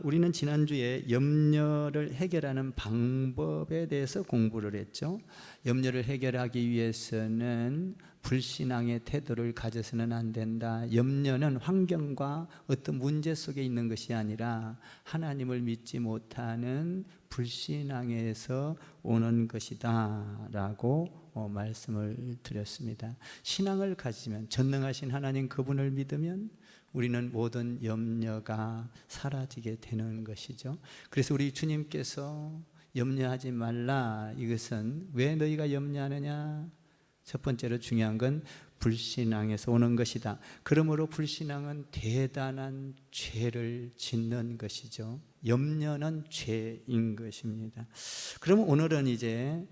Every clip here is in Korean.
우리는 지난주에 염려를 해결하는 방법에 대해서 공부를 했죠. 염려를 해결하기 위해서는 불신앙의 태도를 가져서는 안 된다. 염려는 환경과 어떤 문제 속에 있는 것이 아니라 하나님을 믿지 못하는 불신앙에서 오는 것이다 라고 말씀을 드렸습니다. 신앙을 가지면, 전능하신 하나님 그분을 믿으면 우리는 모든 염려가 사라지게 되는 것이죠. 그래서 우리 주님께서 염려하지 말라, 이것은 왜 너희가 염려하느냐? 첫 번째로 중요한 건 불신앙에서 오는 것이다. 그러므로 불신앙은 대단한 죄를 짓는 것이죠. 염려는 죄인 것입니다. 그럼 오늘은 이제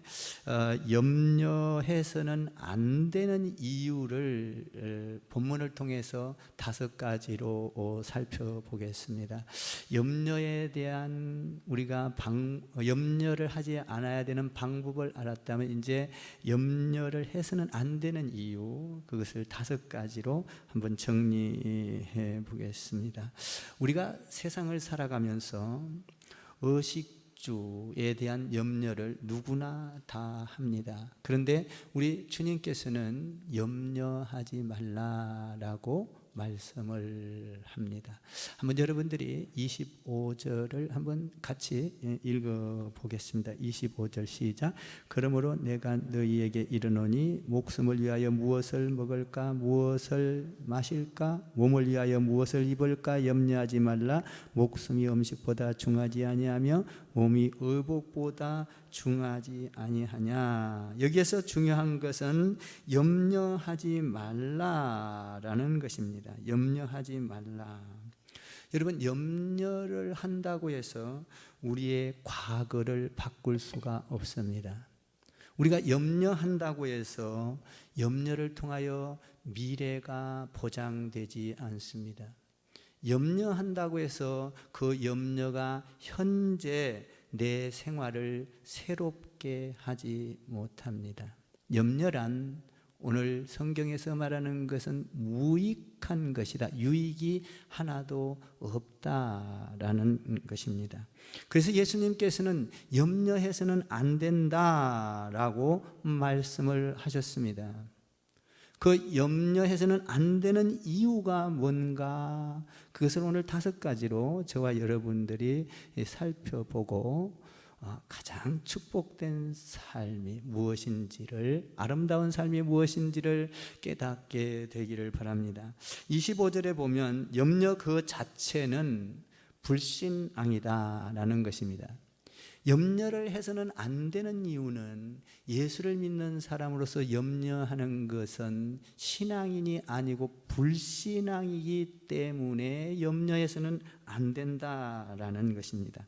염려해서는 안 되는 이유를 본문을 통해서 5가지로 살펴보겠습니다. 염려에 대한 우리가 염려를 하지 않아야 되는 방법을 알았다면 이제 염려를 해서는 안 되는 이유, 그것을 5가지로 한번 정리해 보겠습니다. 우리가 세상을 살아가면서 의식주에 대한 염려를 누구나 다 합니다. 그런데 우리 주님께서는 염려하지 말라라고 말씀을 합니다. 한번 여러분들이 25절을 한번 같이 읽어보겠습니다. 25절 시작. 그러므로 내가 너희에게 이르노니 목숨을 위하여 무엇을 먹을까, 무엇을 마실까, 몸을 위하여 무엇을 입을까 염려하지 말라. 목숨이 음식보다 중하지 아니하며 몸이 의복보다 중하지 아니하냐. 여기에서 중요한 것은 염려하지 말라라는 것입니다. 염려하지 말라. 여러분, 염려를 한다고 해서 우리의 과거를 바꿀 수가 없습니다. 우리가 염려한다고 해서 염려를 통하여 미래가 보장되지 않습니다. 염려한다고 해서 그 염려가 현재 내 생활을 새롭게 하지 못합니다. 염려란 오늘 성경에서 말하는 것은 무익한 것이다. 유익이 하나도 없다라는 것입니다. 그래서 예수님께서는 염려해서는 안 된다라고 말씀을 하셨습니다. 그 염려해서는 안 되는 이유가 뭔가, 그것을 오늘 5가지로 저와 여러분들이 살펴보고 가장 축복된 삶이 무엇인지를, 아름다운 삶이 무엇인지를 깨닫게 되기를 바랍니다. 25절에 보면 염려 그 자체는 불신앙이다 라는 것입니다. 염려를 해서는 안 되는 이유는 예수를 믿는 사람으로서 염려하는 것은 신앙인이 아니고 불신앙이기 때문에 염려해서는 안 된다라는 것입니다.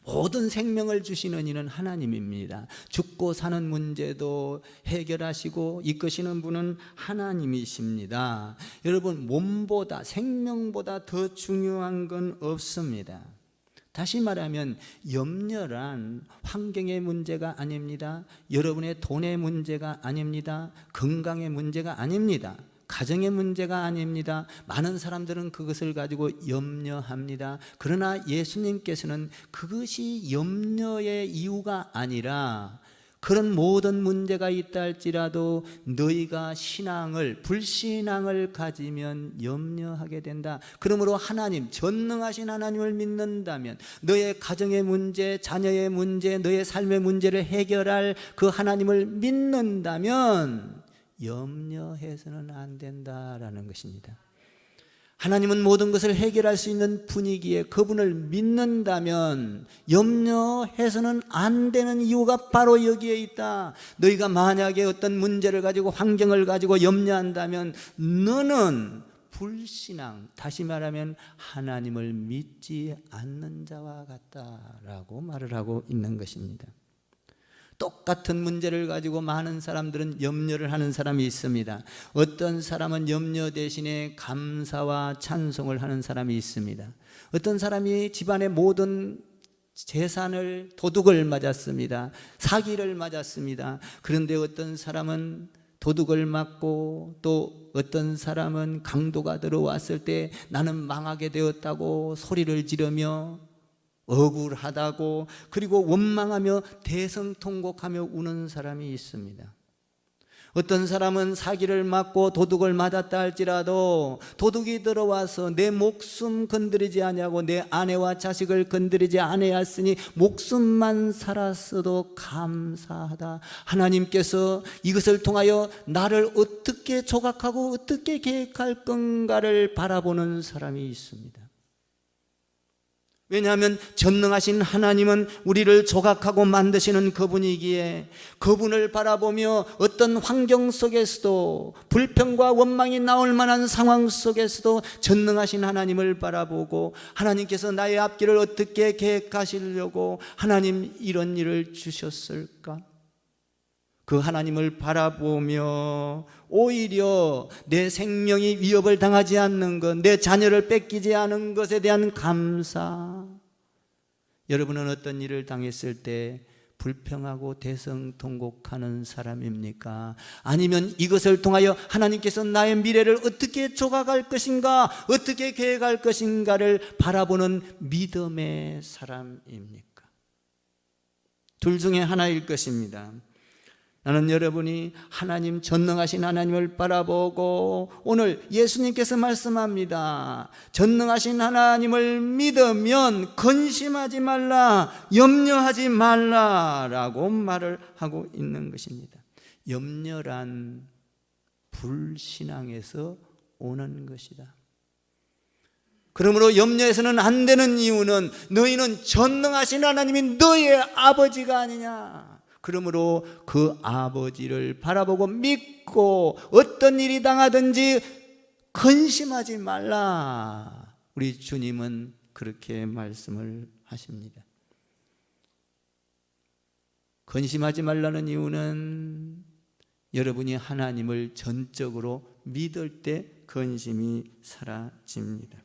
모든 생명을 주시는 이는 하나님입니다. 죽고 사는 문제도 해결하시고 이끄시는 분은 하나님이십니다. 여러분, 몸보다, 생명보다 더 중요한 건 없습니다. 다시 말하면 염려란 환경의 문제가 아닙니다. 여러분의 돈의 문제가 아닙니다. 건강의 문제가 아닙니다. 가정의 문제가 아닙니다. 많은 사람들은 그것을 가지고 염려합니다. 그러나 예수님께서는 그것이 염려의 이유가 아니라, 그런 모든 문제가 있다 할지라도 너희가 신앙을, 불신앙을 가지면 염려하게 된다. 그러므로 하나님, 전능하신 하나님을 믿는다면 너의 가정의 문제, 자녀의 문제, 너의 삶의 문제를 해결할 그 하나님을 믿는다면 염려해서는 안 된다라는 것입니다. 하나님은 모든 것을 해결할 수 있는 분이기에 그분을 믿는다면 염려해서는 안 되는 이유가 바로 여기에 있다. 너희가 만약에 어떤 문제를 가지고, 환경을 가지고 염려한다면 너는 불신앙, 다시 말하면 하나님을 믿지 않는 자와 같다라고 말을 하고 있는 것입니다. 똑같은 문제를 가지고 많은 사람들은 염려를 하는 사람이 있습니다. 어떤 사람은 염려 대신에 감사와 찬송을 하는 사람이 있습니다. 어떤 사람이 집안의 모든 재산을, 도둑을 맞았습니다. 사기를 맞았습니다. 그런데 어떤 사람은 도둑을 맞고 또 어떤 사람은 강도가 들어왔을 때 나는 망하게 되었다고 소리를 지르며 억울하다고 그리고 원망하며 대성통곡하며 우는 사람이 있습니다. 어떤 사람은 사기를 맞고 도둑을 맞았다 할지라도 도둑이 들어와서 내 목숨 건드리지 아니하고 내 아내와 자식을 건드리지 아니하였으니 목숨만 살았어도 감사하다. 하나님께서 이것을 통하여 나를 어떻게 조각하고 어떻게 계획할 건가를 바라보는 사람이 있습니다. 왜냐하면 전능하신 하나님은 우리를 조각하고 만드시는 그분이기에 그분을 바라보며 어떤 환경 속에서도 불평과 원망이 나올 만한 상황 속에서도 전능하신 하나님을 바라보고 하나님께서 나의 앞길을 어떻게 계획하시려고 하나님 이런 일을 주셨을까? 그 하나님을 바라보며 오히려 내 생명이 위협을 당하지 않는 것, 내 자녀를 뺏기지 않은 것에 대한 감사. 여러분은 어떤 일을 당했을 때 불평하고 대성통곡하는 사람입니까? 아니면 이것을 통하여 하나님께서 나의 미래를 어떻게 조각할 것인가, 어떻게 계획할 것인가를 바라보는 믿음의 사람입니까? 둘 중에 하나일 것입니다. 나는 여러분이 하나님, 전능하신 하나님을 바라보고 오늘 예수님께서 말씀합니다. 전능하신 하나님을 믿으면 근심하지 말라, 염려하지 말라라고 말을 하고 있는 것입니다. 염려란 불신앙에서 오는 것이다. 그러므로 염려해서는 안 되는 이유는 너희는 전능하신 하나님이 너희의 아버지가 아니냐. 그러므로 그 아버지를 바라보고 믿고 어떤 일이 당하든지 근심하지 말라. 우리 주님은 그렇게 말씀을 하십니다. 근심하지 말라는 이유는 여러분이 하나님을 전적으로 믿을 때 근심이 사라집니다.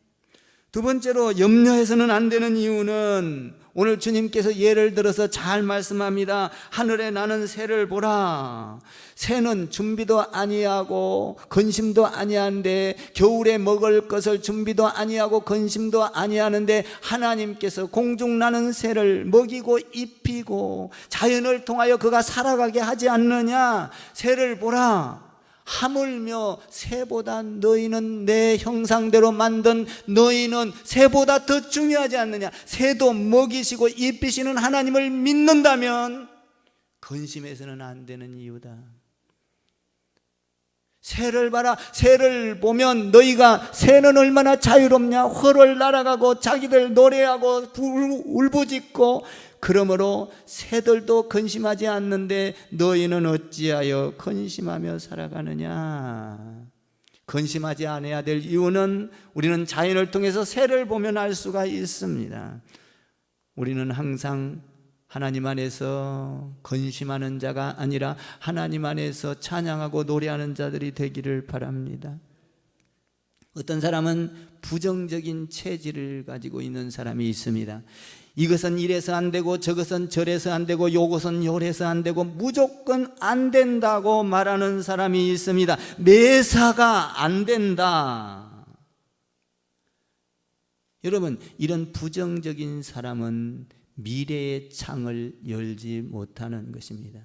두 번째로 염려해서는 안 되는 이유는 오늘 주님께서 예를 들어서 잘 말씀합니다. 하늘에 나는 새를 보라. 새는 준비도 아니하고 근심도 아니하는데, 겨울에 먹을 것을 준비도 아니하고 근심도 아니하는데 하나님께서 공중 나는 새를 먹이고 입히고 자연을 통하여 그가 살아가게 하지 않느냐. 새를 보라. 하물며 새보다 너희는 내 형상대로 만든 너희는 새보다 더 중요하지 않느냐. 새도 먹이시고 입히시는 하나님을 믿는다면 근심해서는 안 되는 이유다. 새를 봐라. 새를 보면 너희가 새는 얼마나 자유롭냐. 훨훨 날아가고 자기들 노래하고 울부짖고, 그러므로 새들도 근심하지 않는데 너희는 어찌하여 근심하며 살아가느냐. 근심하지 않아야 될 이유는 우리는 자연을 통해서 새를 보면 알 수가 있습니다. 우리는 항상 하나님 안에서 근심하는 자가 아니라 하나님 안에서 찬양하고 노래하는 자들이 되기를 바랍니다. 어떤 사람은 부정적인 체질을 가지고 있는 사람이 있습니다. 이것은 이래서 안 되고 저것은 저래서 안 되고 요것은 요래서 안 되고 무조건 안 된다고 말하는 사람이 있습니다. 매사가 안 된다. 여러분, 이런 부정적인 사람은 미래의 창을 열지 못하는 것입니다.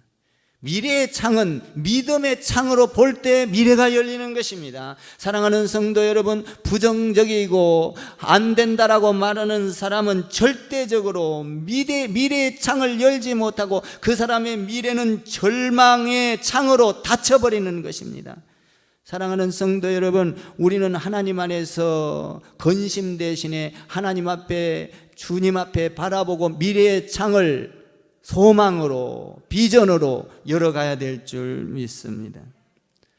미래의 창은 믿음의 창으로 볼 때 미래가 열리는 것입니다. 사랑하는 성도 여러분, 부정적이고 안 된다라고 말하는 사람은 절대적으로 미래의 창을 열지 못하고 그 사람의 미래는 절망의 창으로 닫혀버리는 것입니다. 사랑하는 성도 여러분, 우리는 하나님 안에서 근심 대신에 하나님 앞에, 주님 앞에 바라보고 미래의 창을 소망으로, 비전으로 열어가야 될 줄 믿습니다.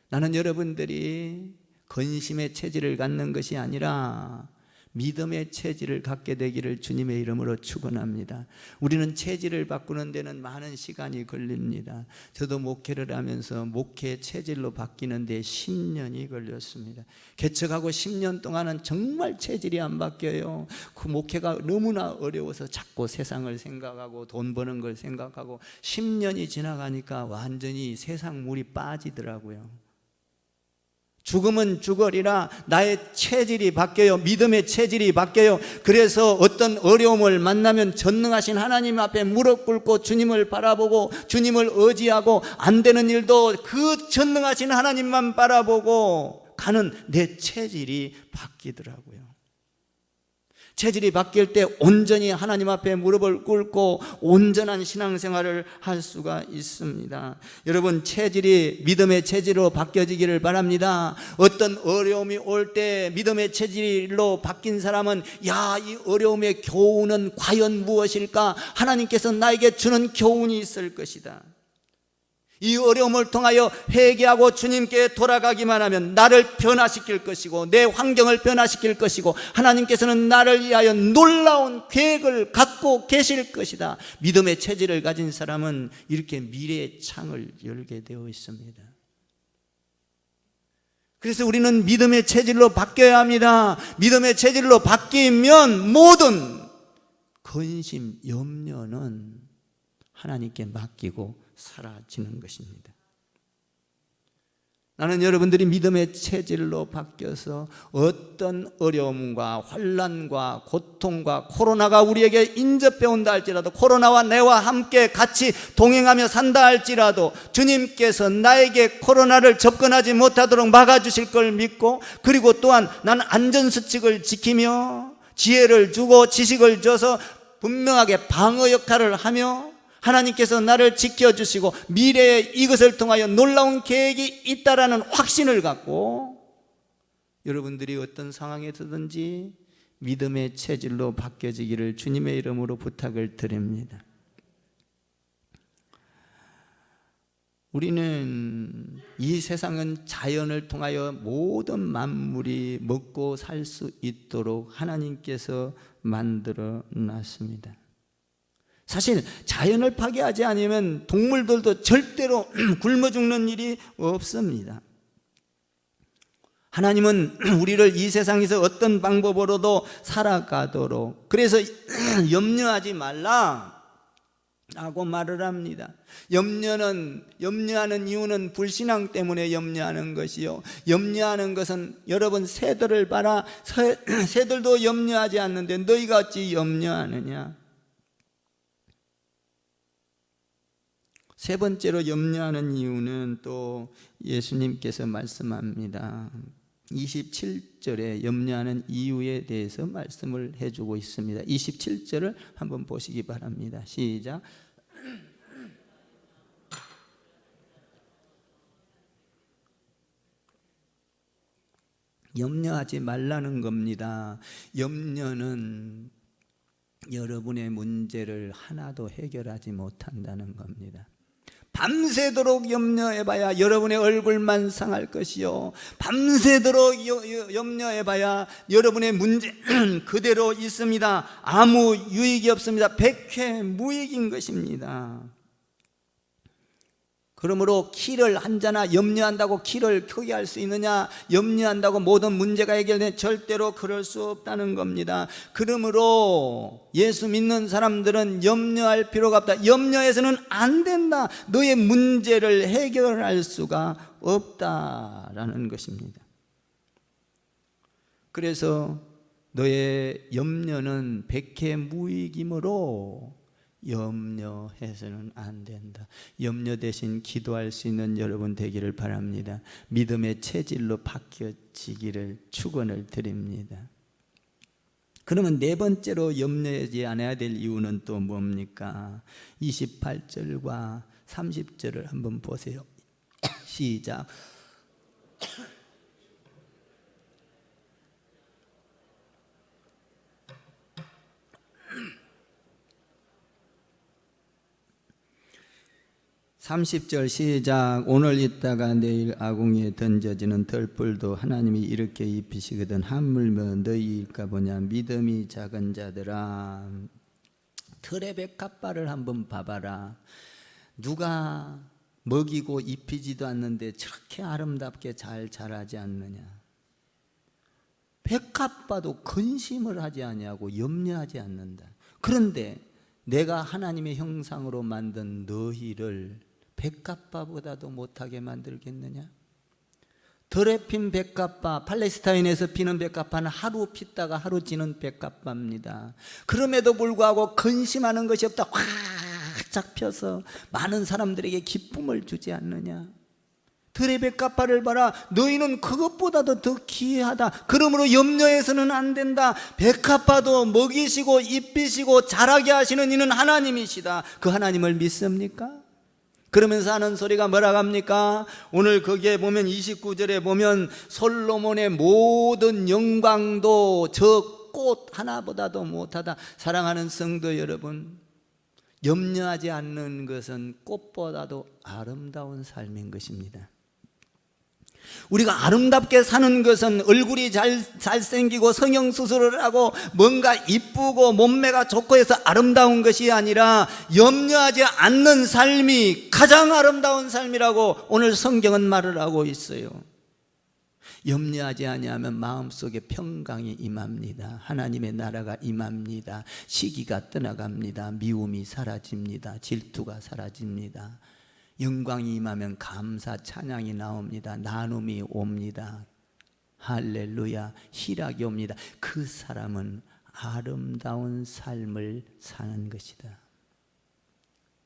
나는 여러분들이 근심의 체질을 갖는 것이 아니라 믿음의 체질을 갖게 되기를 주님의 이름으로 축원합니다. 우리는 체질을 바꾸는 데는 많은 시간이 걸립니다. 저도 목회를 하면서 목회 체질로 바뀌는 데 10년이 걸렸습니다. 개척하고 10년 동안은 정말 체질이 안 바뀌어요. 그 목회가 너무나 어려워서 자꾸 세상을 생각하고 돈 버는 걸 생각하고 10년이 지나가니까 완전히 세상 물이 빠지더라고요. 죽으면 죽으리라. 나의 체질이 바뀌어요. 믿음의 체질이 바뀌어요. 그래서 어떤 어려움을 만나면 전능하신 하나님 앞에 무릎 꿇고 주님을 바라보고 주님을 의지하고 안 되는 일도 그 전능하신 하나님만 바라보고 가는 내 체질이 바뀌더라고요. 체질이 바뀔 때 온전히 하나님 앞에 무릎을 꿇고 온전한 신앙생활을 할 수가 있습니다. 여러분, 체질이 믿음의 체질로 바뀌어지기를 바랍니다. 어떤 어려움이 올 때 믿음의 체질로 바뀐 사람은 야, 이 어려움의 교훈은 과연 무엇일까? 하나님께서 나에게 주는 교훈이 있을 것이다. 이 어려움을 통하여 회개하고 주님께 돌아가기만 하면 나를 변화시킬 것이고 내 환경을 변화시킬 것이고 하나님께서는 나를 위하여 놀라운 계획을 갖고 계실 것이다. 믿음의 체질을 가진 사람은 이렇게 미래의 창을 열게 되어 있습니다. 그래서 우리는 믿음의 체질로 바뀌어야 합니다. 믿음의 체질로 바뀌면 모든 근심, 염려는 하나님께 맡기고 사라지는 것입니다. 나는 여러분들이 믿음의 체질로 바뀌어서 어떤 어려움과 환난과 고통과 코로나가 우리에게 인접해 온다 할지라도, 코로나와 내와 함께 같이 동행하며 산다 할지라도 주님께서 나에게 코로나를 접근하지 못하도록 막아주실 걸 믿고, 그리고 또한 나는 안전수칙을 지키며 지혜를 주고 지식을 줘서 분명하게 방어 역할을 하며 하나님께서 나를 지켜주시고 미래에 이것을 통하여 놀라운 계획이 있다라는 확신을 갖고 여러분들이 어떤 상황에 서든지 믿음의 체질로 바뀌어지기를 주님의 이름으로 부탁을 드립니다. 우리는 이 세상은 자연을 통하여 모든 만물이 먹고 살 수 있도록 하나님께서 만들어 놨습니다. 사실 자연을 파괴하지 않으면 동물들도 절대로 굶어 죽는 일이 없습니다. 하나님은 우리를 이 세상에서 어떤 방법으로도 살아가도록, 그래서 염려하지 말라 라고 말을 합니다. 염려하는 이유는 불신앙 때문에 염려하는 것이요, 염려하는 것은 여러분 새들을 봐라. 새들도 염려하지 않는데 너희가 어찌 염려하느냐. 세 번째로 염려하는 이유는 또 예수님께서 말씀합니다. 27절에 염려하는 이유에 대해서 말씀을 해주고 있습니다. 27절을 한번 보시기 바랍니다. 시작. 염려하지 말라는 겁니다. 염려는 여러분의 문제를 하나도 해결하지 못한다는 겁니다. 밤새도록 염려해봐야 여러분의 얼굴만 상할 것이요, 밤새도록 염려해봐야 여러분의 문제 그대로 있습니다. 아무 유익이 없습니다. 백해무익인 것입니다. 그러므로 키를 한자나 염려한다고 키를 크게 할 수 있느냐, 염려한다고 모든 문제가 해결되냐, 절대로 그럴 수 없다는 겁니다. 그러므로 예수 믿는 사람들은 염려할 필요가 없다. 염려해서는 안 된다. 너의 문제를 해결할 수가 없다라는 것입니다. 그래서 너의 염려는 백해무익이므로 염려해서는 안 된다. 염려 대신 기도할 수 있는 여러분 되기를 바랍니다. 믿음의 체질로 바뀌어지기를 축원을 드립니다. 그러면 네 번째로 염려하지 않아야 될 이유는 또 뭡니까? 28절과 30절을 한번 보세요. 시작. 30절 시작. 오늘 있다가 내일 아궁이에 던져지는 덜불도 하나님이 이렇게 입히시거든 하물며 너희일까 보냐. 믿음이 작은 자들아. 틀의 백합화를 한번 봐봐라. 누가 먹이고 입히지도 않는데 저렇게 아름답게 잘 자라지 않느냐. 백합화도 근심을 하지 아니하고 염려하지 않는다. 그런데 내가 하나님의 형상으로 만든 너희를 백합화보다도 못하게 만들겠느냐? 덜에 핀 백합화, 팔레스타인에서 피는 백합화는 하루 피다가 하루 지는 백합화입니다. 그럼에도 불구하고 근심하는 것이 없다. 활짝 펴서 많은 사람들에게 기쁨을 주지 않느냐? 들의 백합화를 봐라. 너희는 그것보다도 더 귀하다. 그러므로 염려해서는 안 된다. 백합화도 먹이시고 입히시고 자라게 하시는 이는 하나님이시다. 그 하나님을 믿습니까? 그러면서 하는 소리가 뭐라고 합니까? 오늘 거기에 보면 29절에 보면 솔로몬의 모든 영광도 저 꽃 하나보다도 못하다. 사랑하는 성도 여러분, 염려하지 않는 것은 꽃보다도 아름다운 삶인 것입니다. 우리가 아름답게 사는 것은 얼굴이 잘생기고 성형수술을 하고 뭔가 이쁘고 몸매가 좋고 해서 아름다운 것이 아니라 염려하지 않는 삶이 가장 아름다운 삶이라고 오늘 성경은 말을 하고 있어요. 염려하지 아니하면 마음속에 평강이 임합니다. 하나님의 나라가 임합니다. 시기가 떠나갑니다. 미움이 사라집니다. 질투가 사라집니다. 영광이 임하면 감사 찬양이 나옵니다. 나눔이 옵니다. 할렐루야. 희락이 옵니다. 그 사람은 아름다운 삶을 사는 것이다.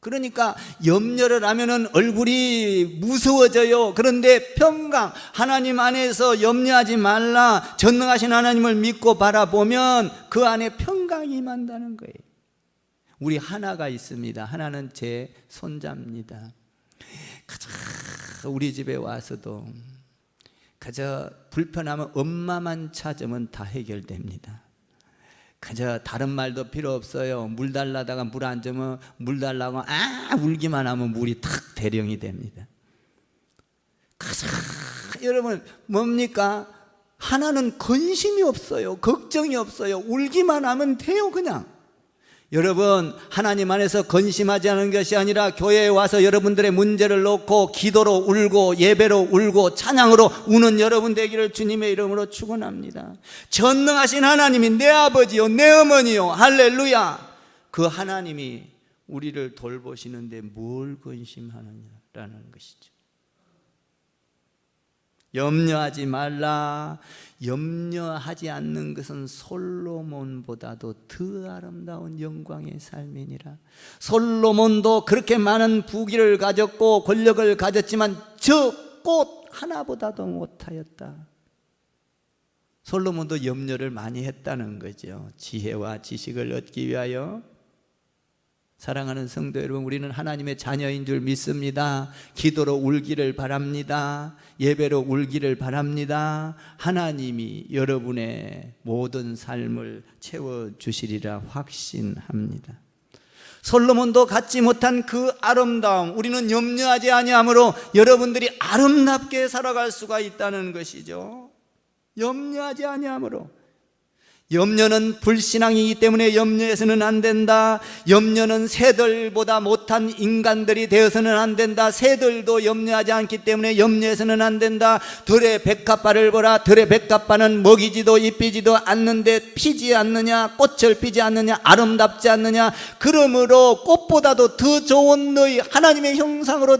그러니까 염려를 하면은 얼굴이 무서워져요. 그런데 평강, 하나님 안에서 염려하지 말라. 전능하신 하나님을 믿고 바라보면 그 안에 평강이 임한다는 거예요. 우리 하나가 있습니다. 하나는 제 손자입니다. 우리 집에 와서도 그저 불편하면 엄마만 찾으면 다 해결됩니다. 그저 다른 말도 필요 없어요. 물 달라다가 물 안 주면 물 달라고 울기만 하면 물이 탁 대령이 됩니다. 여러분 뭡니까? 하나는 근심이 없어요. 걱정이 없어요. 울기만 하면 돼요. 그냥. 여러분 하나님 안에서 근심하지 않은 것이 아니라 교회에 와서 여러분들의 문제를 놓고 기도로 울고 예배로 울고 찬양으로 우는 여러분 되기를 주님의 이름으로 축원합니다. 전능하신 하나님이 내 아버지요 내 어머니요 할렐루야. 그 하나님이 우리를 돌보시는데 뭘 근심하느냐라는 것이죠. 염려하지 말라. 염려하지 않는 것은 솔로몬보다도 더 아름다운 영광의 삶이니라. 솔로몬도 그렇게 많은 부귀를 가졌고 권력을 가졌지만 저 꽃 하나보다도 못하였다. 솔로몬도 염려를 많이 했다는 거죠. 지혜와 지식을 얻기 위하여. 사랑하는 성도 여러분, 우리는 하나님의 자녀인 줄 믿습니다. 기도로 울기를 바랍니다. 예배로 울기를 바랍니다. 하나님이 여러분의 모든 삶을 채워주시리라 확신합니다. 솔로몬도 갖지 못한 그 아름다움, 우리는 염려하지 아니하므로 여러분들이 아름답게 살아갈 수가 있다는 것이죠. 염려하지 아니하므로. 염려는 불신앙이기 때문에 염려해서는 안 된다. 염려는 새들보다 못한 인간들이 되어서는 안 된다. 새들도 염려하지 않기 때문에 염려해서는 안 된다. 들의 백합화를 보라. 들의 백합화는 먹이지도 입히지도 않는데 피지 않느냐, 꽃을 피지 않느냐, 아름답지 않느냐. 그러므로 꽃보다도 더 좋은 너희, 하나님의 형상으로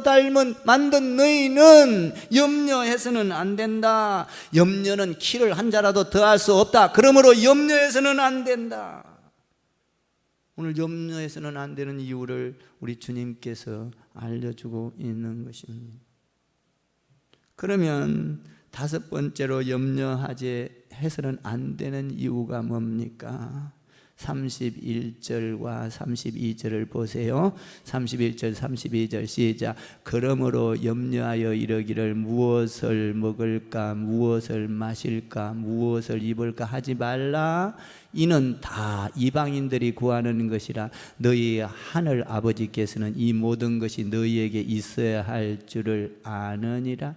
만든 너희는 염려해서는 안 된다. 염려는 키를 한 자라도 더할 수 없다. 그러므로 염려해서는 안 된다. 오늘 염려해서는 안 되는 이유를 우리 주님께서 알려주고 있는 것입니다. 그러면 다섯 번째로 염려하지 해서는 안 되는 이유가 뭡니까? 31절과 32절을 보세요. 31절 32절 시작. 그러므로 염려하여 이르기를 무엇을 먹을까 무엇을 마실까 무엇을 입을까 하지 말라. 이는 다 이방인들이 구하는 것이라. 너희 하늘 아버지께서는 이 모든 것이 너희에게 있어야 할 줄을 아느니라.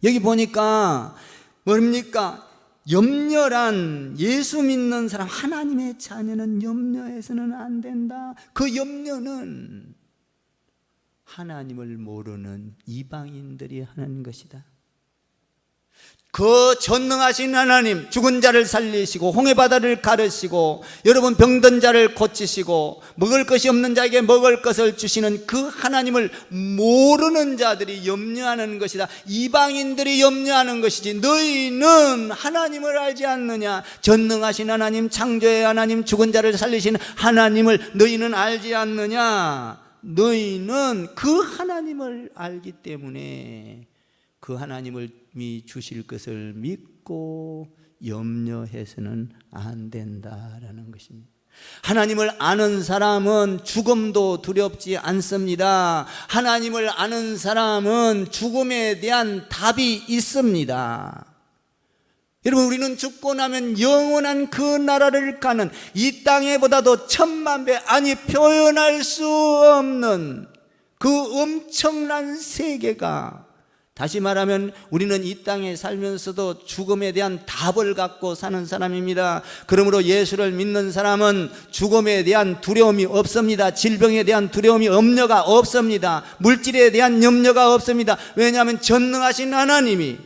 여기 보니까 뭡니까? 염려란, 예수 믿는 사람, 하나님의 자녀는 염려해서는 안 된다. 그 염려는 하나님을 모르는 이방인들이 하는 것이다. 그 전능하신 하나님, 죽은 자를 살리시고 홍해바다를 가르시고 여러분 병든 자를 고치시고 먹을 것이 없는 자에게 먹을 것을 주시는 그 하나님을 모르는 자들이 염려하는 것이다. 이방인들이 염려하는 것이지 너희는 하나님을 알지 않느냐. 전능하신 하나님, 창조의 하나님, 죽은 자를 살리시는 하나님을 너희는 알지 않느냐. 너희는 그 하나님을 알기 때문에 그 하나님을 주실 것을 믿고 염려해서는 안 된다라는 것입니다. 하나님을 아는 사람은 죽음도 두렵지 않습니다. 하나님을 아는 사람은 죽음에 대한 답이 있습니다. 여러분, 우리는 죽고 나면 영원한 그 나라를 가는, 이 땅에보다도 1000만 배, 아니 표현할 수 없는 그 엄청난 세계가, 다시 말하면 우리는 이 땅에 살면서도 죽음에 대한 답을 갖고 사는 사람입니다. 그러므로 예수를 믿는 사람은 죽음에 대한 두려움이 없습니다. 질병에 대한 두려움이, 염려가 없습니다. 물질에 대한 염려가 없습니다. 왜냐하면 전능하신 하나님이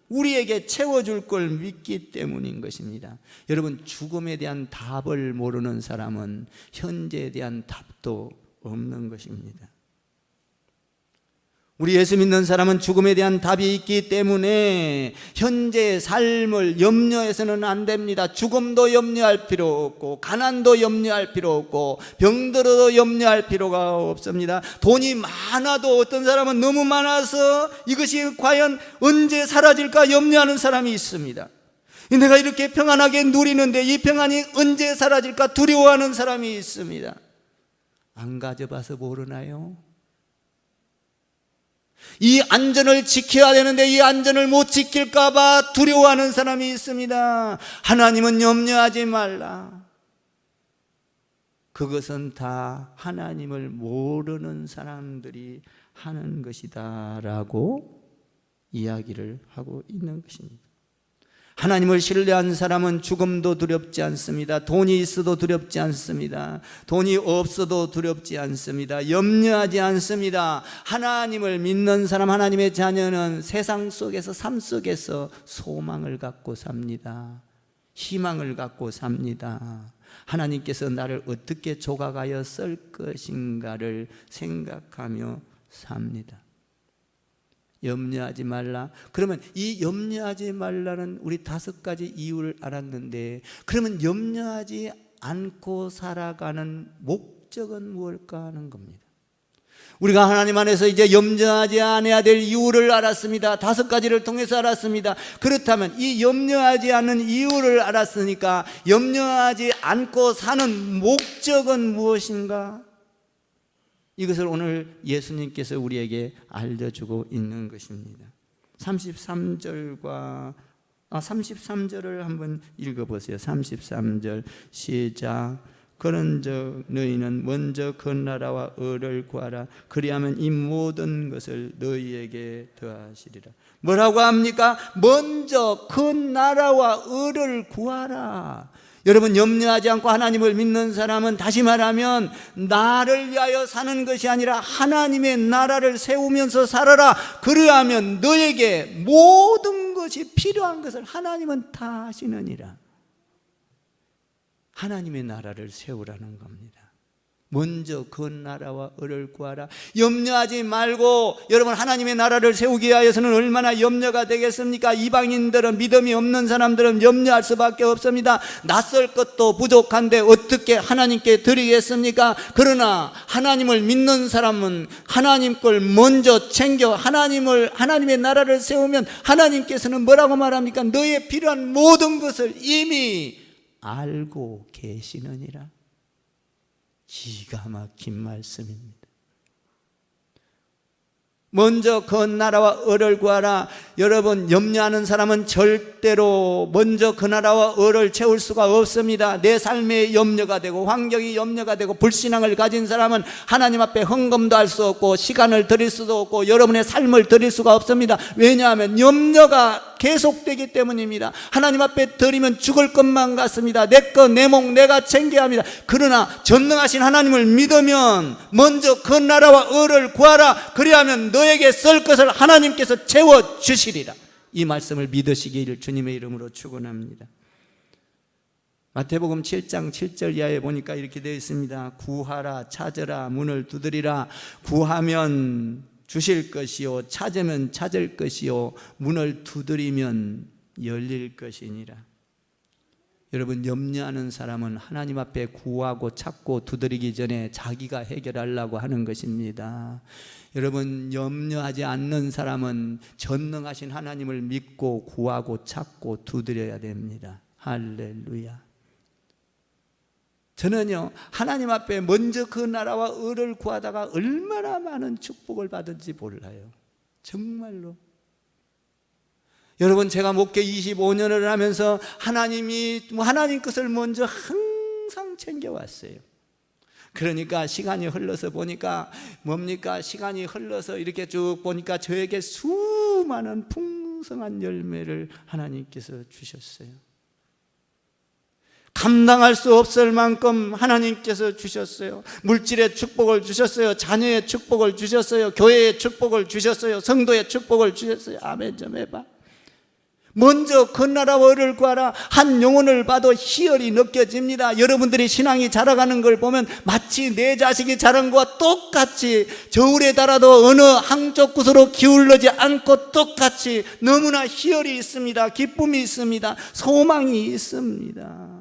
우리에게 채워줄 걸 믿기 때문인 것입니다. 여러분, 죽음에 대한 답을 모르는 사람은 현재에 대한 답도 없는 것입니다. 우리 예수 믿는 사람은 죽음에 대한 답이 있기 때문에 현재의 삶을 염려해서는 안 됩니다. 죽음도 염려할 필요 없고, 가난도 염려할 필요 없고, 병들어도 염려할 필요가 없습니다. 돈이 많아도 어떤 사람은 너무 많아서 이것이 과연 언제 사라질까 염려하는 사람이 있습니다. 내가 이렇게 평안하게 누리는데 이 평안이 언제 사라질까 두려워하는 사람이 있습니다. 안 가져봐서 모르나요? 이 안전을 지켜야 되는데 이 안전을 못 지킬까 봐 두려워하는 사람이 있습니다. 하나님은 염려하지 말라. 그것은 다 하나님을 모르는 사람들이 하는 것이다 라고 이야기를 하고 있는 것입니다. 하나님을 신뢰한 사람은 죽음도 두렵지 않습니다. 돈이 있어도 두렵지 않습니다. 돈이 없어도 두렵지 않습니다. 염려하지 않습니다. 하나님을 믿는 사람, 하나님의 자녀는 세상 속에서, 삶 속에서 소망을 갖고 삽니다. 희망을 갖고 삽니다. 하나님께서 나를 어떻게 조각하여 쓸 것인가를 생각하며 삽니다. 염려하지 말라. 그러면 이 염려하지 말라는 우리 5가지 이유를 알았는데, 그러면 염려하지 않고 살아가는 목적은 무엇일까 하는 겁니다. 우리가 하나님 안에서 이제 염려하지 않아야 될 이유를 알았습니다. 5가지를 통해서 알았습니다. 그렇다면 이 염려하지 않는 이유를 알았으니까 염려하지 않고 사는 목적은 무엇인가? 이것을 오늘 예수님께서 우리에게 알려주고 있는 것입니다. 33절을 한번 읽어보세요. 33절 시작. 그런즉 너희는 먼저 그 나라와 의를 구하라. 그리하면 이 모든 것을 너희에게 더하시리라. 뭐라고 합니까? 먼저 그 나라와 의를 구하라. 여러분, 염려하지 않고 하나님을 믿는 사람은, 다시 말하면 나를 위하여 사는 것이 아니라 하나님의 나라를 세우면서 살아라. 그러하면 너에게 모든 것이 필요한 것을 하나님은 다 하시느니라. 하나님의 나라를 세우라는 겁니다. 먼저 그 나라와 의를 구하라. 염려하지 말고, 여러분, 하나님의 나라를 세우기 위하여서는 얼마나 염려가 되겠습니까? 이방인들은, 믿음이 없는 사람들은 염려할 수밖에 없습니다. 낯설 것도 부족한데 어떻게 하나님께 드리겠습니까? 그러나 하나님을 믿는 사람은 하나님 걸 먼저 챙겨 하나님의 나라를 세우면 하나님께서는 뭐라고 말합니까? 너의 필요한 모든 것을 이미 알고 계시느니라. 기가 막힌 말씀입니다. 먼저 그 나라와 의를 구하라. 여러분, 염려하는 사람은 절대로 먼저 그 나라와 의를 채울 수가 없습니다. 내 삶에 염려가 되고 환경이 염려가 되고 불신앙을 가진 사람은 하나님 앞에 헌금도 할 수 없고 시간을 드릴 수도 없고 여러분의 삶을 드릴 수가 없습니다. 왜냐하면 염려가 계속되기 때문입니다. 하나님 앞에 드리면 죽을 것만 같습니다. 내 것, 내 목 내가 챙겨야 합니다. 그러나 전능하신 하나님을 믿으면 먼저 그 나라와 의를 구하라. 그리하면 너에게 쓸 것을 하나님께서 채워주시리라. 이 말씀을 믿으시기를 주님의 이름으로 축원합니다. 마태복음 7장 7절 이하에 보니까 이렇게 되어 있습니다. 구하라, 찾으라, 문을 두드리라. 구하면 주실 것이요, 찾으면 찾을 것이요, 문을 두드리면 열릴 것이니라. 여러분, 염려하는 사람은 하나님 앞에 구하고 찾고 두드리기 전에 자기가 해결하려고 하는 것입니다. 여러분, 염려하지 않는 사람은 전능하신 하나님을 믿고 구하고 찾고 두드려야 됩니다. 할렐루야. 저는요, 하나님 앞에 먼저 그 나라와 의를 구하다가 얼마나 많은 축복을 받은지 몰라요. 정말로. 여러분, 제가 목회 25년을 하면서 하나님 것을 먼저 항상 챙겨왔어요. 그러니까 시간이 흘러서 보니까 뭡니까? 시간이 흘러서 이렇게 쭉 보니까 저에게 수많은 풍성한 열매를 하나님께서 주셨어요. 감당할 수 없을 만큼 하나님께서 주셨어요. 물질의 축복을 주셨어요. 자녀의 축복을 주셨어요. 교회의 축복을 주셨어요. 성도의 축복을 주셨어요. 아멘 좀 해봐. 먼저 그 나라와 의를 구하라. 한 영혼을 봐도 희열이 느껴집니다. 여러분들이 신앙이 자라가는 걸 보면 마치 내 자식이 자란 것과 똑같이 저울에 달아도 어느 한쪽 곳으로 기울지 않고 똑같이 너무나 희열이 있습니다. 기쁨이 있습니다. 소망이 있습니다.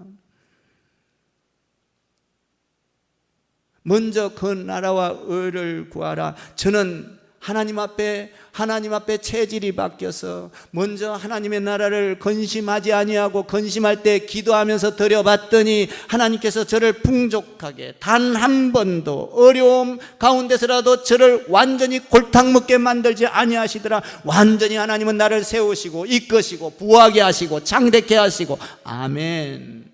먼저 그 나라와 의를 구하라. 저는 하나님 앞에 체질이 바뀌어서 먼저 하나님의 나라를 근심하지 아니하고 근심할 때 기도하면서 드려봤더니 하나님께서 저를 풍족하게 단 한 번도 어려움 가운데서라도 저를 완전히 골탕 먹게 만들지 아니하시더라. 완전히 하나님은 나를 세우시고 이끄시고 부하게 하시고 창대케 하시고. 아멘.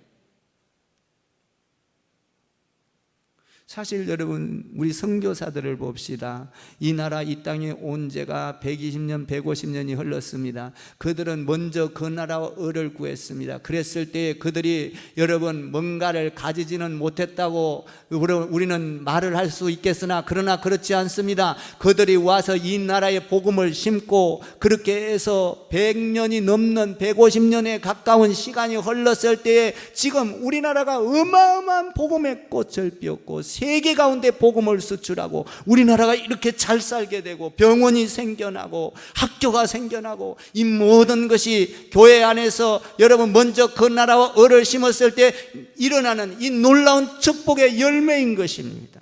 사실 여러분, 우리 선교사들을 봅시다. 이 나라 이 땅에 온 지가 120년 150년이 흘렀습니다. 그들은 먼저 그 나라와 의를 구했습니다. 그랬을 때 그들이 여러분 뭔가를 가지지는 못했다고 우리는 말을 할 수 있겠으나 그러나 그렇지 않습니다. 그들이 와서 이 나라에 복음을 심고 그렇게 해서 100년이 넘는 150년에 가까운 시간이 흘렀을 때에 지금 우리나라가 어마어마한 복음의 꽃을 피웠고 세계 가운데 복음을 수출하고 우리나라가 이렇게 잘 살게 되고 병원이 생겨나고 학교가 생겨나고 이 모든 것이 교회 안에서 여러분 먼저 그 나라와 의를 심었을 때 일어나는 이 놀라운 축복의 열매인 것입니다.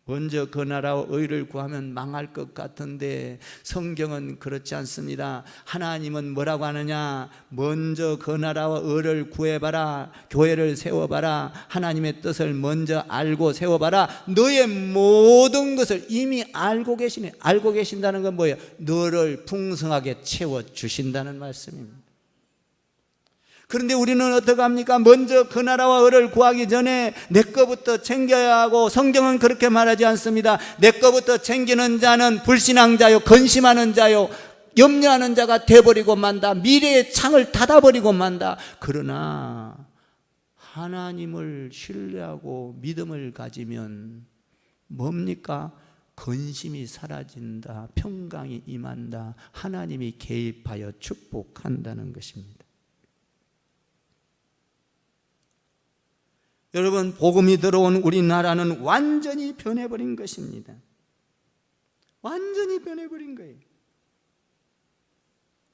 먼저 그 나라와 의를 구하면 망할 것 같은데 성경은 그렇지 않습니다. 하나님은 뭐라고 하느냐? 먼저 그 나라와 의를 구해봐라. 교회를 세워봐라. 하나님의 뜻을 먼저 알고 세워봐라. 너의 모든 것을 이미 알고 계시네. 알고 계신다는 건 뭐예요? 너를 풍성하게 채워주신다는 말씀입니다. 그런데 우리는 어떻게 합니까? 먼저 그 나라와 의를 구하기 전에 내 거부터 챙겨야 하고, 성경은 그렇게 말하지 않습니다. 내 거부터 챙기는 자는 불신앙자요, 근심하는 자요, 염려하는 자가 돼버리고 만다. 미래의 창을 닫아버리고 만다. 그러나 하나님을 신뢰하고 믿음을 가지면 뭡니까? 근심이 사라진다. 평강이 임한다. 하나님이 개입하여 축복한다는 것입니다. 여러분, 복음이 들어온 우리나라는 완전히 변해버린 것입니다. 완전히 변해버린 거예요.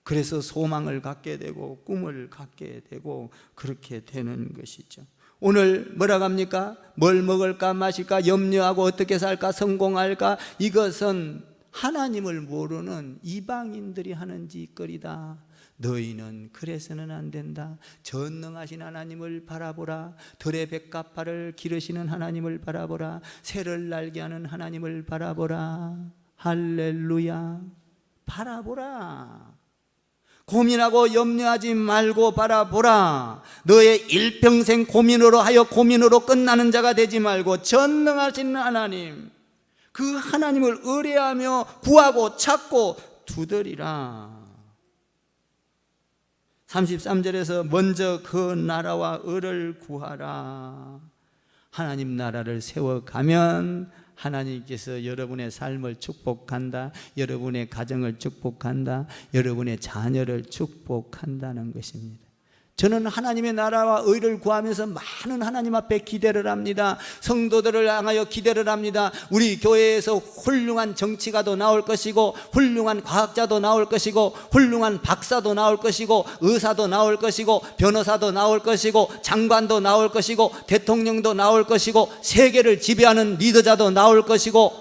그래서 소망을 갖게 되고 꿈을 갖게 되고 그렇게 되는 것이죠. 오늘 뭐라고 합니까? 뭘 먹을까 마실까 염려하고 어떻게 살까 성공할까? 이것은 하나님을 모르는 이방인들이 하는 짓거리다. 너희는 그래서는 안 된다. 전능하신 하나님을 바라보라. 들의 백합화를 기르시는 하나님을 바라보라. 새를 날게 하는 하나님을 바라보라. 할렐루야. 바라보라. 고민하고 염려하지 말고 바라보라. 너의 일평생 고민으로 하여 고민으로 끝나는 자가 되지 말고 전능하신 하나님, 그 하나님을 의뢰하며 구하고 찾고 두드리라. 33절에서 먼저 그 나라와 의를 구하라. 하나님 나라를 세워가면 하나님께서 여러분의 삶을 축복한다. 여러분의 가정을 축복한다. 여러분의 자녀를 축복한다는 것입니다. 저는 하나님의 나라와 의를 구하면서 많은 하나님 앞에 기대를 합니다. 성도들을 향하여 기대를 합니다. 우리 교회에서 훌륭한 정치가도 나올 것이고, 훌륭한 과학자도 나올 것이고, 훌륭한 박사도 나올 것이고, 의사도 나올 것이고, 변호사도 나올 것이고, 장관도 나올 것이고, 대통령도 나올 것이고, 세계를 지배하는 리더자도 나올 것이고,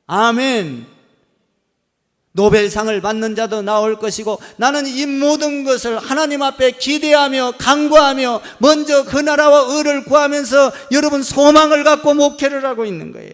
아멘. 노벨상을 받는 자도 나올 것이고, 나는 이 모든 것을 하나님 앞에 기대하며 간구하며 먼저 그 나라와 의를 구하면서 여러분 소망을 갖고 목회를 하고 있는 거예요.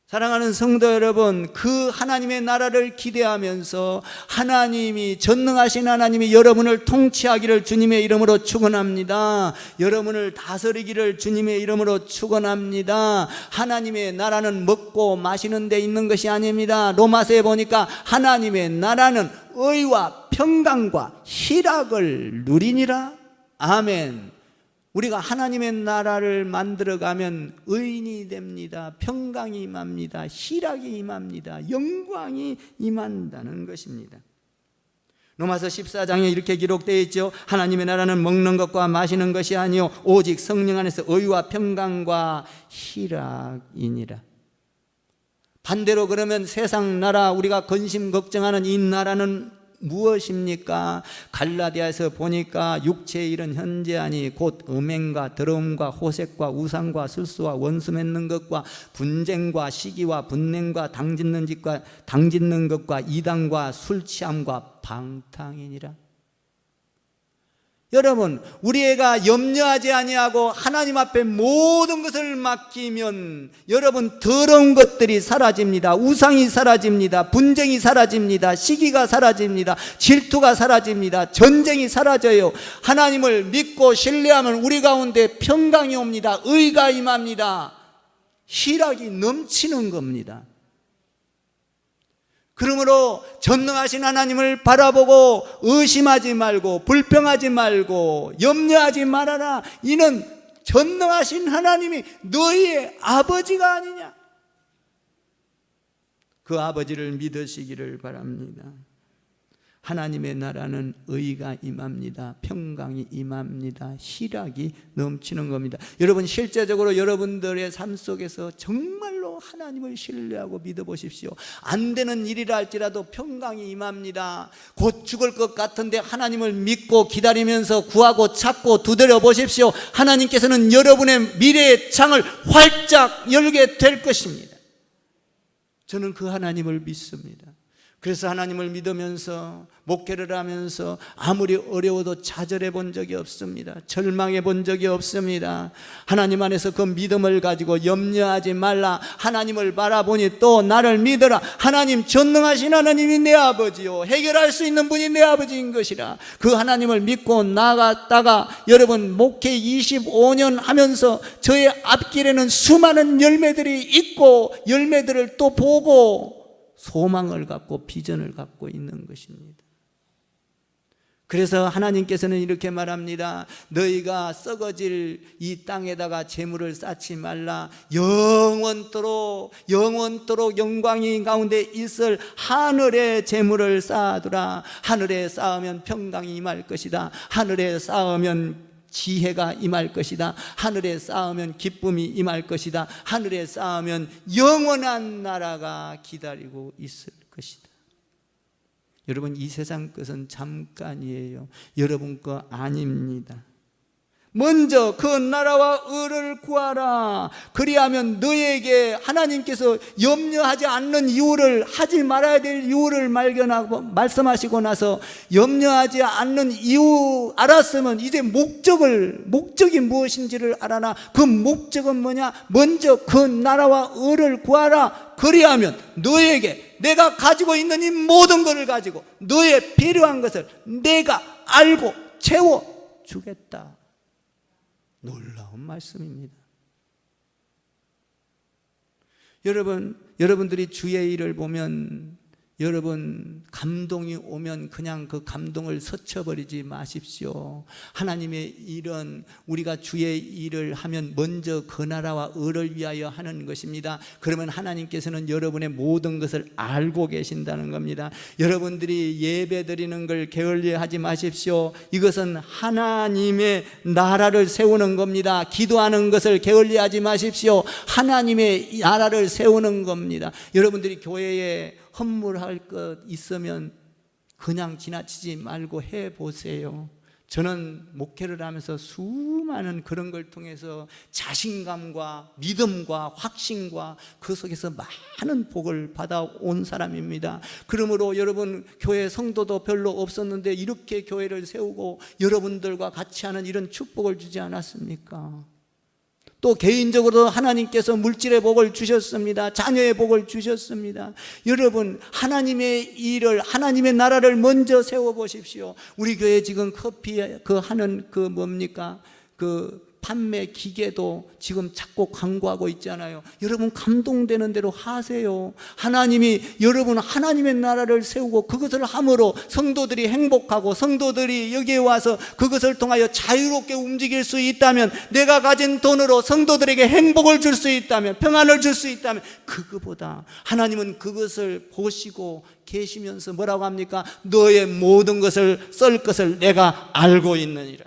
사랑하는 성도 여러분, 그 하나님의 나라를 기대하면서 하나님이, 전능하신 하나님이 여러분을 통치하기를 주님의 이름으로 축원합니다. 여러분을 다스리기를 주님의 이름으로 축원합니다. 하나님의 나라는 먹고 마시는 데 있는 것이 아닙니다. 로마서에 보니까 하나님의 나라는 의와 평강과 희락을 누리니라. 아멘. 우리가 하나님의 나라를 만들어가면 의인이 됩니다. 평강이 임합니다. 희락이 임합니다. 영광이 임한다는 것입니다. 로마서 14장에 이렇게 기록되어 있죠. 하나님의 나라는 먹는 것과 마시는 것이 아니요 오직 성령 안에서 의와 평강과 희락이니라. 반대로 그러면 세상 나라, 우리가 근심 걱정하는 이 나라는 무엇입니까? 갈라디아에서 보니까 육체의 일은 현재하니 곧 음행과 더러움과 호색과 우상과 술수와 원수 맺는 것과 분쟁과 시기와 분냉과 당짓는 것과 이단과 술 취함과 방탕이니라. 여러분, 우리 애가 염려하지 아니하고 하나님 앞에 모든 것을 맡기면 여러분 더러운 것들이 사라집니다. 우상이 사라집니다. 분쟁이 사라집니다. 시기가 사라집니다. 질투가 사라집니다. 전쟁이 사라져요. 하나님을 믿고 신뢰하면 우리 가운데 평강이 옵니다. 의가 임합니다. 희락이 넘치는 겁니다. 그러므로 전능하신 하나님을 바라보고 의심하지 말고 불평하지 말고 염려하지 말아라. 이는 전능하신 하나님이 너희의 아버지가 아니냐. 그 아버지를 믿으시기를 바랍니다. 하나님의 나라는 의가 임합니다. 평강이 임합니다. 희락이 넘치는 겁니다. 여러분, 실제적으로 여러분들의 삶 속에서 정말로 하나님을 신뢰하고 믿어보십시오. 안 되는 일이라 할지라도 평강이 임합니다. 곧 죽을 것 같은데 하나님을 믿고 기다리면서 구하고 찾고 두드려 보십시오. 하나님께서는 여러분의 미래의 창을 활짝 열게 될 것입니다. 저는 그 하나님을 믿습니다. 그래서 하나님을 믿으면서 목회를 하면서 아무리 어려워도 좌절해 본 적이 없습니다. 절망해 본 적이 없습니다. 하나님 안에서 그 믿음을 가지고 염려하지 말라. 하나님을 바라보니 또 나를 믿어라. 하나님, 전능하신 하나님이 내 아버지요, 해결할 수 있는 분이 내 아버지인 것이라. 그 하나님을 믿고 나갔다가 여러분, 목회 25년 하면서 저의 앞길에는 수많은 열매들이 있고 열매들을 또 보고 소망을 갖고 비전을 갖고 있는 것입니다. 그래서 하나님께서는 이렇게 말합니다. 너희가 썩어질 이 땅에다가 재물을 쌓지 말라. 영원토록 영광이 가운데 있을 하늘의 재물을 쌓아두라. 하늘에 쌓으면 평강이 임할 것이다. 하늘에 쌓으면 지혜가 임할 것이다. 하늘에 쌓으면 기쁨이 임할 것이다. 하늘에 쌓으면 영원한 나라가 기다리고 있을 것이다. 여러분, 이 세상 것은 잠깐이에요. 여러분 거 아닙니다. 먼저 그 나라와 의를 구하라. 그리하면 너에게 하나님께서 염려하지 않는 이유를, 하지 말아야 될 이유를 발견하고 말씀하시고 나서 염려하지 않는 이유 알았으면 이제 목적이 무엇인지를 알아라. 그 목적은 뭐냐? 먼저 그 나라와 의를 구하라. 그리하면 너에게 내가 가지고 있는 이 모든 것을 가지고 너의 필요한 것을 내가 알고 채워주겠다. 놀라운 말씀입니다. 여러분들이 주의 일을 보면, 여러분 감동이 오면 그냥 그 감동을 스쳐버리지 마십시오. 하나님의 일은 우리가 주의 일을 하면 먼저 그 나라와 의를 위하여 하는 것입니다. 그러면 하나님께서는 여러분의 모든 것을 알고 계신다는 겁니다. 여러분들이 예배 드리는 걸 게을리하지 마십시오. 이것은 하나님의 나라를 세우는 겁니다. 기도하는 것을 게을리하지 마십시오. 하나님의 나라를 세우는 겁니다. 여러분들이 교회에 헌물할 것 있으면 그냥 지나치지 말고 해보세요. 저는 목회를 하면서 수많은 그런 걸 통해서 자신감과 믿음과 확신과 그 속에서 많은 복을 받아온 사람입니다. 그러므로 여러분, 교회 성도도 별로 없었는데 이렇게 교회를 세우고 여러분들과 같이 하는 이런 축복을 주지 않았습니까? 또 개인적으로 하나님께서 물질의 복을 주셨습니다. 자녀의 복을 주셨습니다. 여러분, 하나님의 일을, 하나님의 나라를 먼저 세워보십시오. 우리 교회 지금 커피 하는 판매 기계도 지금 자꾸 광고하고 있잖아요. 여러분 감동되는 대로 하세요. 여러분 하나님의 나라를 세우고 그것을 함으로 성도들이 행복하고 성도들이 여기에 와서 그것을 통하여 자유롭게 움직일 수 있다면, 내가 가진 돈으로 성도들에게 행복을 줄 수 있다면, 평안을 줄 수 있다면, 그거보다 하나님은 그것을 보시고 계시면서 뭐라고 합니까? 너의 모든 것을 쓸 것을 내가 알고 있느니라.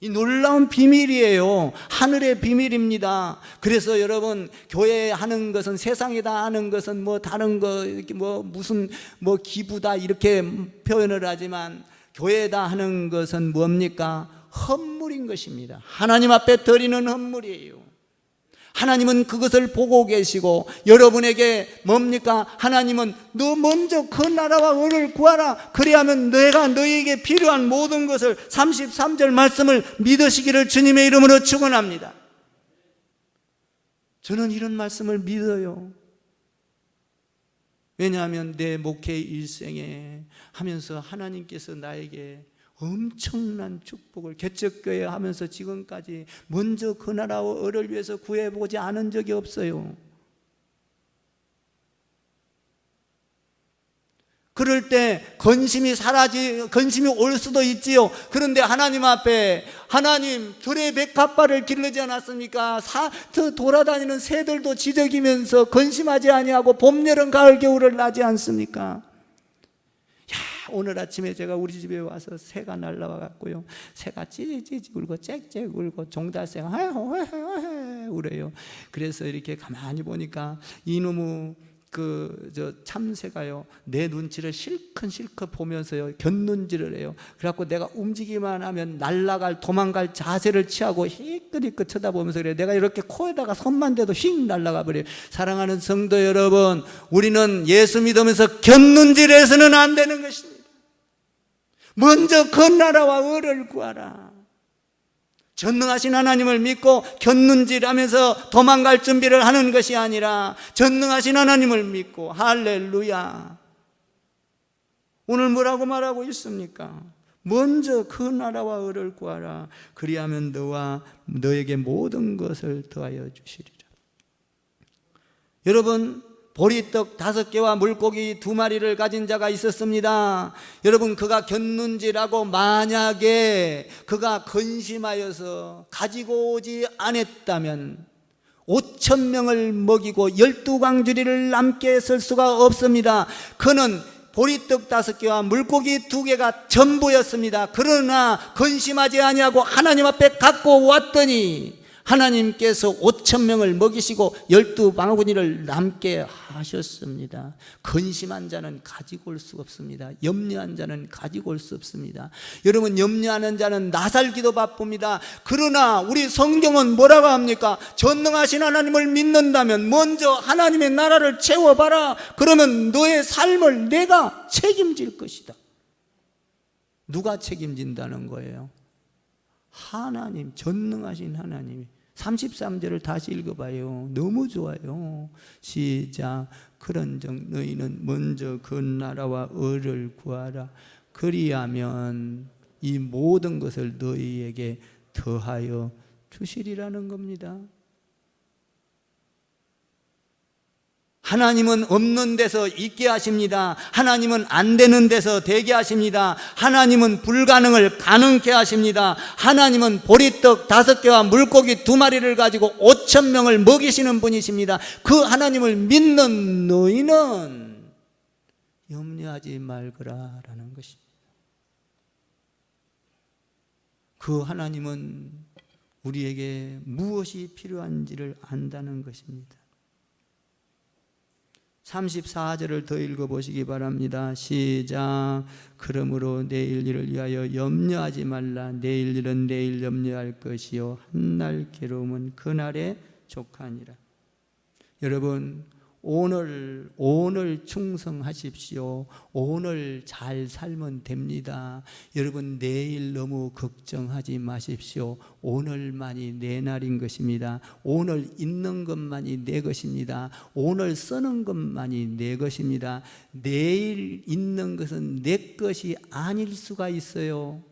이 놀라운 비밀이에요. 하늘의 비밀입니다. 그래서 여러분, 교회 하는 것은, 세상에다 하는 것은 다른 거 무슨 기부다 이렇게 표현을 하지만, 교회에다 하는 것은 뭡니까? 헌물인 것입니다. 하나님 앞에 드리는 헌물이에요. 하나님은 그것을 보고 계시고 여러분에게 뭡니까? 하나님은 너 먼저 그 나라와 의를 구하라. 그리하면 내가 너에게 필요한 모든 것을, 33절 말씀을 믿으시기를 주님의 이름으로 축원합니다. 저는 이런 말씀을 믿어요. 왜냐하면 내 목회 일생에 하면서 하나님께서 나에게 엄청난 축복을, 개척교회 하면서 지금까지 먼저 그 나라와 의를 위해서 구해보지 않은 적이 없어요. 그럴 때 건심이 올 수도 있지요. 그런데 하나님 앞에, 하나님 들의 백합화를 기르지 않았습니까? 돌아다니는 새들도 지저귀면서 건심하지 아니하고 봄, 여름, 가을, 겨울을 나지 않습니까? 오늘 아침에 제가 우리 집에 와서 새가 날라와 갖고요, 새가 찌찌찌 울고 짹짹 울고 종달새가 헤헤헤헤 울어요. 그래서 이렇게 가만히 보니까 이놈의 참새가요, 내 눈치를 실컷 보면서요 곁눈질을 해요. 그래갖고 내가 움직이기만 하면 도망갈 자세를 취하고 희끗희끗 쳐다보면서 그래요. 내가 이렇게 코에다가 손만 대도 휙 날아가 버려요. 사랑하는 성도 여러분, 우리는 예수 믿으면서 곁눈질해서는 안 되는 것입니다. 먼저 그 나라와 의를 구하라. 전능하신 하나님을 믿고 곁눈질하면서 도망갈 준비를 하는 것이 아니라 전능하신 하나님을 믿고, 할렐루야. 오늘 뭐라고 말하고 있습니까? 먼저 그 나라와 의를 구하라. 그리하면 너에게 모든 것을 더하여 주시리라. 여러분, 보리떡 5개와 물고기 2마리를 가진 자가 있었습니다. 여러분, 그가 곁눈질하고 만약에 그가 근심하여서 가지고 오지 않았다면 5,000명을 먹이고 12광주리를 남게 했을 수가 없습니다. 그는 보리떡 5개와 물고기 2개가 전부였습니다. 그러나 근심하지 아니하고 하나님 앞에 갖고 왔더니 하나님께서 5,000명을 먹이시고 12바구니를 남게 하셨습니다. 근심한 자는 가지고 올 수가 없습니다. 염려한 자는 가지고 올 수 없습니다. 여러분, 염려하는 자는 나살기도 바쁩니다. 그러나 우리 성경은 뭐라고 합니까? 전능하신 하나님을 믿는다면 먼저 하나님의 나라를 채워봐라. 그러면 너의 삶을 내가 책임질 것이다. 누가 책임진다는 거예요? 하나님, 전능하신 하나님이. 33절을 다시 읽어봐요. 너무 좋아요. 시작. 그런즉 너희는 먼저 그 나라와 의를 구하라. 그리하면 이 모든 것을 너희에게 더하여 주시리라는 겁니다. 하나님은 없는 데서 있게 하십니다. 하나님은 안 되는 데서 되게 하십니다. 하나님은 불가능을 가능케 하십니다. 하나님은 보리떡 5개와 물고기 2마리를 가지고 5,000명을 먹이시는 분이십니다. 그 하나님을 믿는 너희는 염려하지 말거라라는 것입니다. 그 하나님은 우리에게 무엇이 필요한지를 안다는 것입니다. 34절을 더 읽어보시기 바랍니다. 시작. 그러므로 내일 일을 위하여 염려하지 말라. 내일 일은 내일 염려할 것이요 한날 괴로움은 그날에 족하니라. 여러분, 오늘 충성하십시오. 오늘 잘 살면 됩니다. 여러분, 내일 너무 걱정하지 마십시오. 오늘만이 내 날인 것입니다. 오늘 있는 것만이 내 것입니다. 오늘 쓰는 것만이 내 것입니다. 내일 있는 것은 내 것이 아닐 수가 있어요.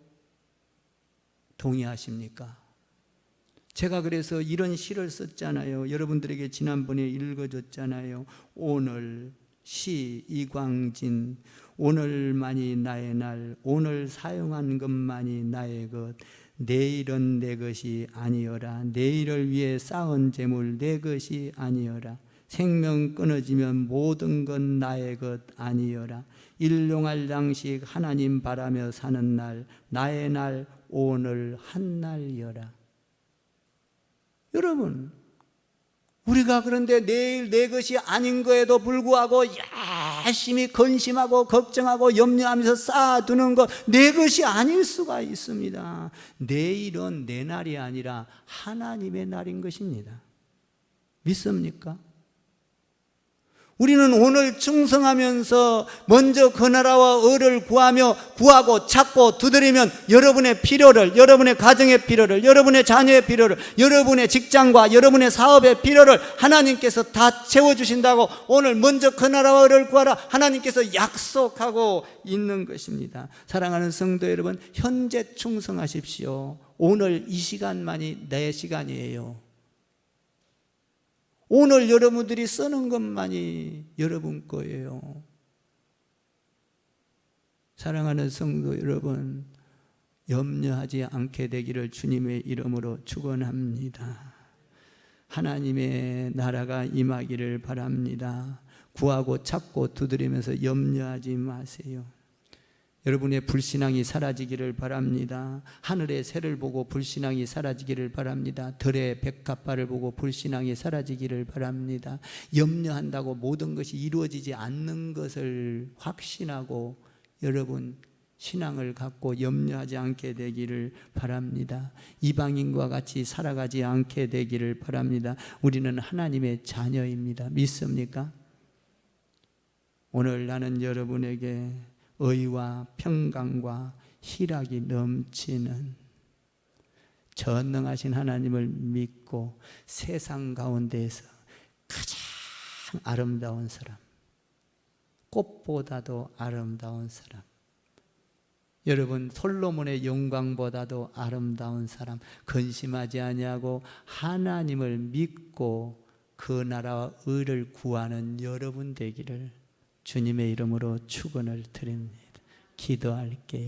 동의하십니까? 제가 그래서 이런 시를 썼잖아요. 여러분들에게 지난번에 읽어줬잖아요. 오늘 시 이광진. 오늘만이 나의 날. 오늘 사용한 것만이 나의 것. 내일은 내 것이 아니어라. 내일을 위해 쌓은 재물 내 것이 아니어라. 생명 끊어지면 모든 건 나의 것 아니어라. 일용할 양식 하나님 바라며 사는 날. 나의 날 오늘 한 날이어라. 여러분, 우리가 그런데 내일 내 것이 아닌 거에도 불구하고 열심히 근심하고 걱정하고 염려하면서 쌓아두는 것, 내 것이 아닐 수가 있습니다. 내일은 내 날이 아니라 하나님의 날인 것입니다. 믿습니까? 우리는 오늘 충성하면서 먼저 그 나라와 의를 구하고 찾고 두드리면 여러분의 필요를, 여러분의 가정의 필요를, 여러분의 자녀의 필요를, 여러분의 직장과 여러분의 사업의 필요를 하나님께서 다 채워주신다고 오늘 먼저 그 나라와 의를 구하라 하나님께서 약속하고 있는 것입니다. 사랑하는 성도 여러분, 현재 충성하십시오. 오늘 이 시간만이 내 시간이에요. 오늘 여러분들이 쓰는 것만이 여러분 거예요. 사랑하는 성도 여러분, 염려하지 않게 되기를 주님의 이름으로 축원합니다. 하나님의 나라가 임하기를 바랍니다. 구하고 찾고 두드리면서 염려하지 마세요. 여러분의 불신앙이 사라지기를 바랍니다. 하늘의 새를 보고 불신앙이 사라지기를 바랍니다. 들의 백합화를 보고 불신앙이 사라지기를 바랍니다. 염려한다고 모든 것이 이루어지지 않는 것을 확신하고 여러분 신앙을 갖고 염려하지 않게 되기를 바랍니다. 이방인과 같이 살아가지 않게 되기를 바랍니다. 우리는 하나님의 자녀입니다. 믿습니까? 오늘 나는 여러분에게 의와 평강과 희락이 넘치는 전능하신 하나님을 믿고 세상 가운데에서 가장 아름다운 사람, 꽃보다도 아름다운 사람, 여러분 솔로몬의 영광보다도 아름다운 사람, 근심하지 아니하고 하나님을 믿고 그 나라와 의를 구하는 여러분 되기를 주님의 이름으로 축원을 드립니다. 기도할게요.